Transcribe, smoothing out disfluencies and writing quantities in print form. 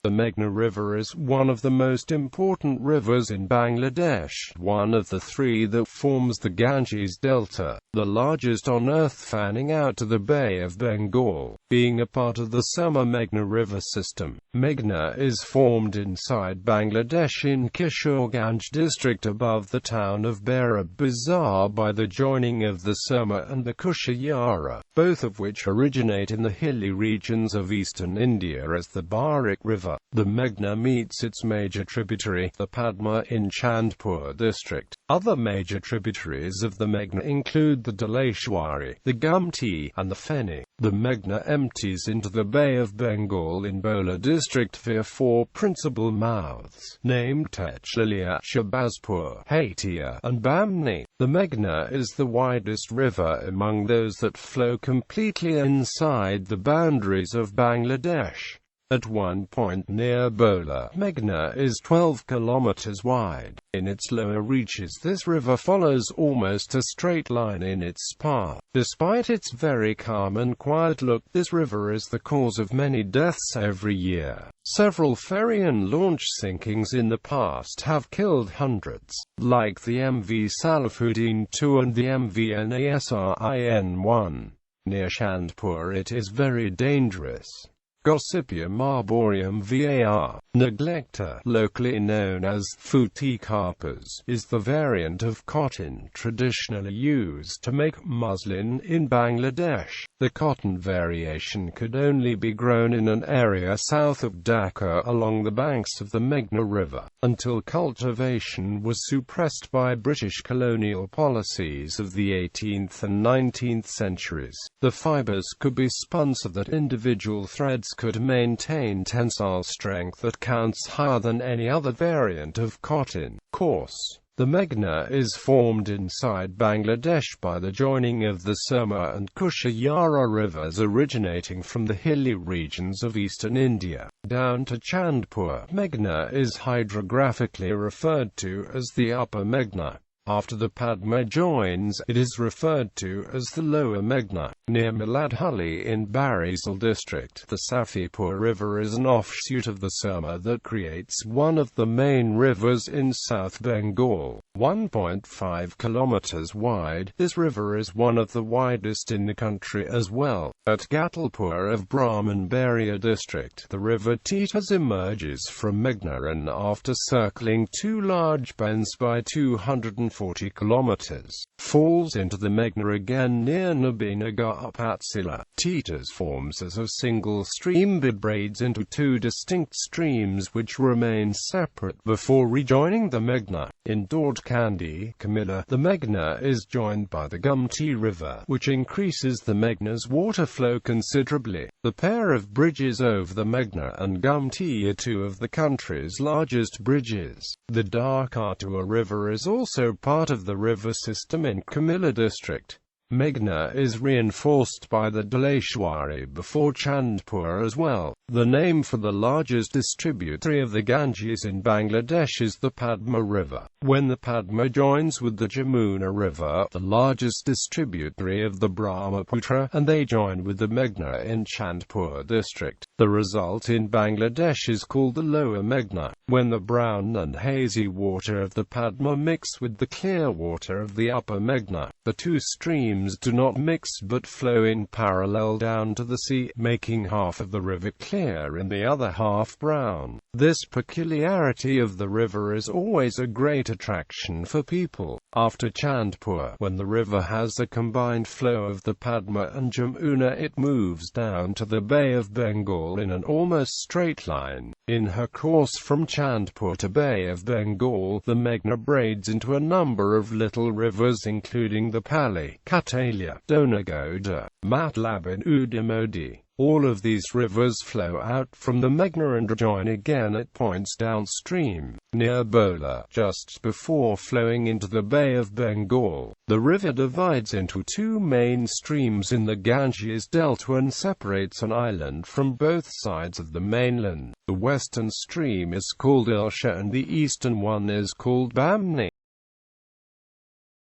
The Meghna River is one of the most important rivers in Bangladesh, one of the three that forms the Ganges Delta, the largest on Earth fanning out to the Bay of Bengal. Being a part of the Surma-Meghna River System, Meghna is formed inside Bangladesh in Kishoreganj District above the town of Bhairab Bazar by the joining of the Surma and the Kushiyara, both of which originate in the hilly regions of eastern India as the Barak River. The Meghna meets its major tributary, the Padma, in Chandpur District. Other major tributaries of the Meghna include the Dhaleshwari, the Gumti, and the Feni. The Meghna empties into the Bay of Bengal in Bola district via four principal mouths, named Techlilia, Shabazpur, Hatia, and Bamni. The Meghna is the widest river among those that flow completely inside the boundaries of Bangladesh. At one point near Bola, Meghna is 12 kilometers wide. In its lower reaches this river follows almost a straight line in its path. Despite its very calm and quiet look, this river is the cause of many deaths every year. Several ferry and launch sinkings in the past have killed hundreds, like the MV Salafuddin 2 and the MV Nasrin 1. Near Chandpur it is very dangerous. Gossypium arboreum var. neglecta, locally known as Phuti-carpus, is the variant of cotton traditionally used to make muslin in Bangladesh. The cotton variation could only be grown in an area south of Dhaka along the banks of the Meghna River, until cultivation was suppressed by British colonial policies of the 18th and 19th centuries. The fibers could be spun so that individual threads could maintain tensile strength that counts higher than any other variant of cotton. Course. The Meghna is formed inside Bangladesh by the joining of the Surma and Kushiyara rivers originating from the hilly regions of eastern India, down to Chandpur. Meghna is hydrographically referred to as the Upper Meghna. After the Padma joins, it is referred to as the Lower Meghna. Near Miladhulli in Barisal district, the Safipur River is an offshoot of the Surma that creates one of the main rivers in South Bengal. 1.5 kilometers wide, this river is one of the widest in the country as well. At Gatalpur of Brahmanbaria district, the river Titas emerges from Meghna and after circling two large bends by 240 kilometers, falls into the Meghna again near Nabinagar Upatsila. Titas forms as a single stream but braids into two distinct streams which remain separate before rejoining the Meghna. In Daudkandi, Kamila, the Meghna is joined by the Gumti River, which increases the Meghna's water flow considerably. The pair of bridges over the Meghna and Gumti are two of the country's largest bridges. The Dharkatua River is also part of the river system in Kamila district. Meghna is reinforced by the Dhaleshwari before Chandpur as well. The name for the largest distributary of the Ganges in Bangladesh is the Padma River. When the Padma joins with the Jamuna River, the largest distributary of the Brahmaputra, and they join with the Meghna in Chandpur district, the result in Bangladesh is called the Lower Meghna. When the brown and hazy water of the Padma mix with the clear water of the Upper Meghna, the two streams do not mix but flow in parallel down to the sea, making half of the river clear and the other half brown. This peculiarity of the river is always a great attraction for people. After Chandpur, when the river has a combined flow of the Padma and Jamuna, it moves down to the Bay of Bengal in an almost straight line. In her course from Chandpur to Bay of Bengal, the Meghna braids into a number of little rivers including the Pali, Katalia, Donagoda, Matlab and Udimodi. All of these rivers flow out from the Meghna and join again at points downstream, near Bola, just before flowing into the Bay of Bengal. The river divides into two main streams in the Ganges Delta and separates an island from both sides of the mainland. The western stream is called Ilsha and the eastern one is called Bamni.